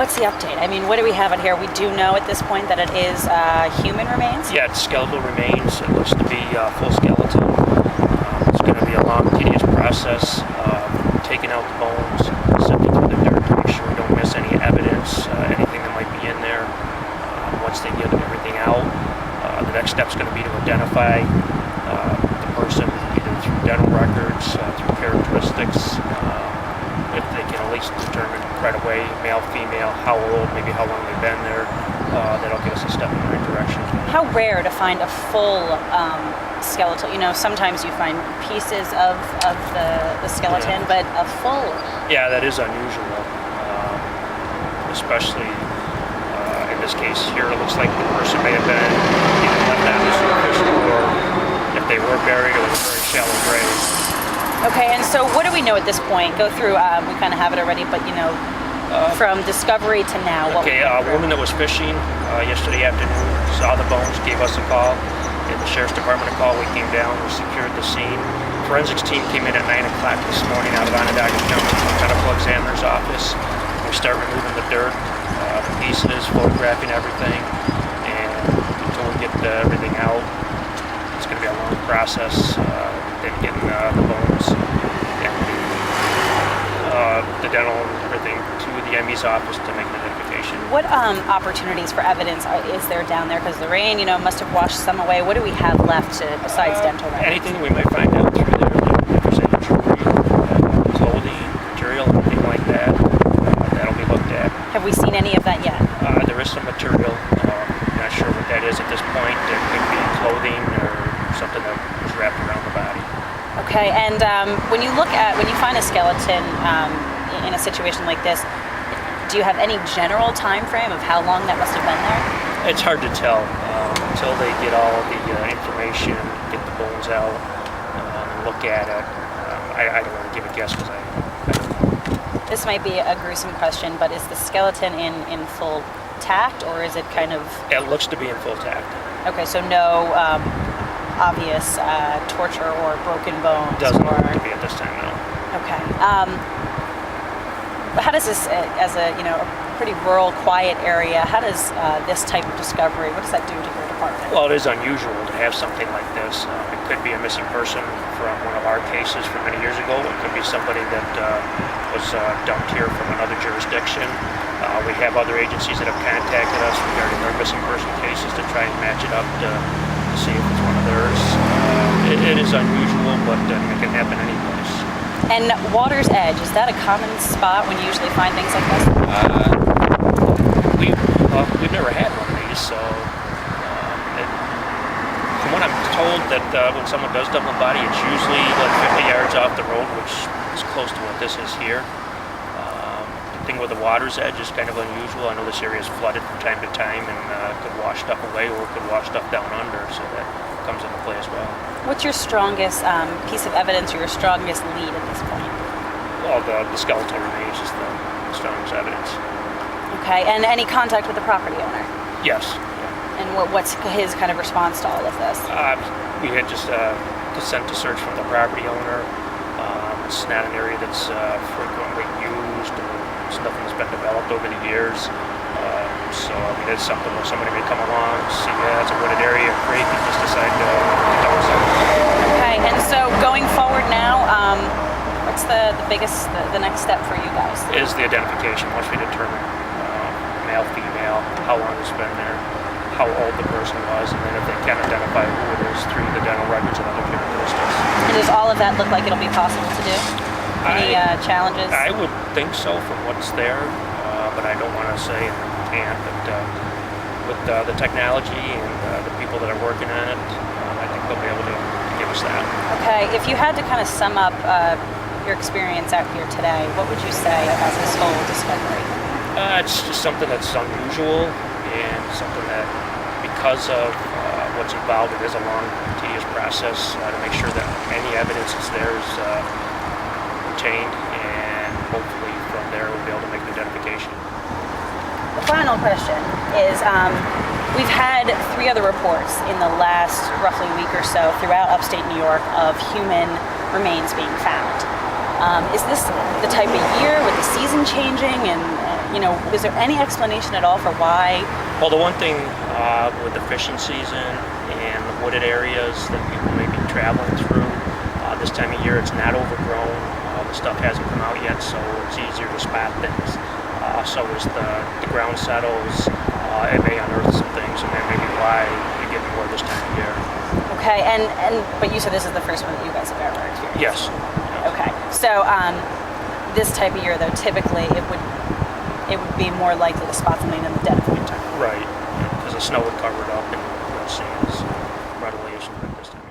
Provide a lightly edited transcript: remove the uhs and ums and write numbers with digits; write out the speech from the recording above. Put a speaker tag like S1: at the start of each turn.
S1: what's the update? I mean, what do we have out here? We do know at this point that it is human remains?
S2: Yeah, it's skeletal remains. It looks to be full skeleton. It's going to be a long, tedious process. Taking out the bones, sifting through the dirt to make sure we don't miss any evidence, anything that might be in there. Once they get everything out, the next step is going to be to identify the person either through dental records, through characteristics. If they can at least determine right away, male, female, how old, maybe how long they've been there, that'll give us a step in the right direction.
S1: How rare to find a full skeletal? You know, sometimes you find pieces of the skeleton, but a full...
S2: Yeah, that is unusual, especially in this case here. It looks like the person may have been either left on the surface, or if they were buried, it was a very shallow grave.
S1: Okay, and so what do we know at this point? Go through, we kind of have it already, but you know, from discovery to now, what
S2: a woman that was fishing yesterday afternoon saw the bones, gave us a call, and the Sheriff's Department a call. We came down, we secured the scene. Forensics team came in at 9 o'clock this morning out of Oneida County Medical Examiner's office. We start removing the dirt, the pieces, photographing everything, and until we get everything out, it's going to be a long process. Then getting the bones and the dental and everything to the ME's office to make an identification.
S1: What opportunities for evidence is there down there? Because the rain, you know, must have washed some away. What do we have left besides dental records?
S2: Anything we might find out through there. If there's any jewelry, clothing, material, anything like that, that'll be looked at.
S1: Have we seen any of that yet?
S2: There is some material. Not sure what that is at this point. It could be clothing or something that was wrapped around the body.
S1: Okay, and when you find a skeleton in a situation like this, do you have any general time frame of how long that must have been there?
S2: It's hard to tell until they get all the information, get the bones out, and look at it. I don't want to give a guess because I don't know.
S1: This might be a gruesome question, but is the skeleton in full tact, or is it kind of...
S2: It looks to be in full tact.
S1: Okay, so no obvious torture or broken bones?
S2: Doesn't look to be at this time, no.
S1: Okay. How does this, as a pretty rural, quiet area, how does this type of discovery, what does that do to your department?
S2: Well, it is unusual to have something like this. It could be a missing person from one of our cases from many years ago. It could be somebody that was dumped here from another jurisdiction. We have other agencies that have contacted us regarding their missing person cases to try and match it up to see if it's one of theirs. It is unusual, but it can happen any place.
S1: And Water's Edge, is that a common spot when you usually find things like this?
S2: We've never had one of these, so from what I'm told, that when someone does dump a body, it's usually like 50 yards off the road, which is close to what this is here. The thing with the Water's Edge is kind of unusual. I know this area is flooded from time to time and could wash stuff away or could wash stuff down under, so that comes into play as well.
S1: What's your strongest piece of evidence or your strongest lead at this point?
S2: Well, the skeletal remains is the strongest evidence.
S1: Okay, and any contact with the property owner?
S2: Yes.
S1: And what's his kind of response to all of this?
S2: We had just consent to search from the property owner. It's not an area that's frequently used. It's nothing that's been developed over the years. So, I mean, it's something where somebody may come along, see it's a wooded area, great, and just decide to dump something.
S1: Okay, and so going forward now, what's the next step for you guys?
S2: Is the identification. Once we determine male, female, how long it's been there, how old the person was, and then if they can identify who it is through the dental records and other characteristics.
S1: And does all of that look like it'll be possible to do? Any challenges?
S2: I would think so from what's there, but I don't want to say and can't. But with the technology and the people that are working on it, I think they'll be able to give us that.
S1: Okay, if you had to kind of sum up your experience out here today, what would you say about this whole discovery?
S2: It's just something that's unusual and something that, because of what's involved, it is a long, tedious process to make sure that any evidence that's there is obtained, and hopefully from there we'll be able to make the identification.
S1: The final question is, we've had 3 other reports in the last roughly week or so throughout upstate New York of human remains being found. Is this the type of year with the season changing and is there any explanation at all for why?
S2: Well, the one thing with the fishing season and the wooded areas that people may be traveling through, this time of year it's not overgrown. The stuff hasn't come out yet, so it's easier to spot things. So as the ground settles, it may unearth some things, and that may be why you get more this time of year.
S1: Okay, but you said this is the first one that you guys have ever experienced.
S2: Yes.
S1: Okay, so this type of year, though, typically it would be more likely to spot something in the dead of winter.
S2: Right, because the snow would cover it up and you won't see it as readily as you would this time.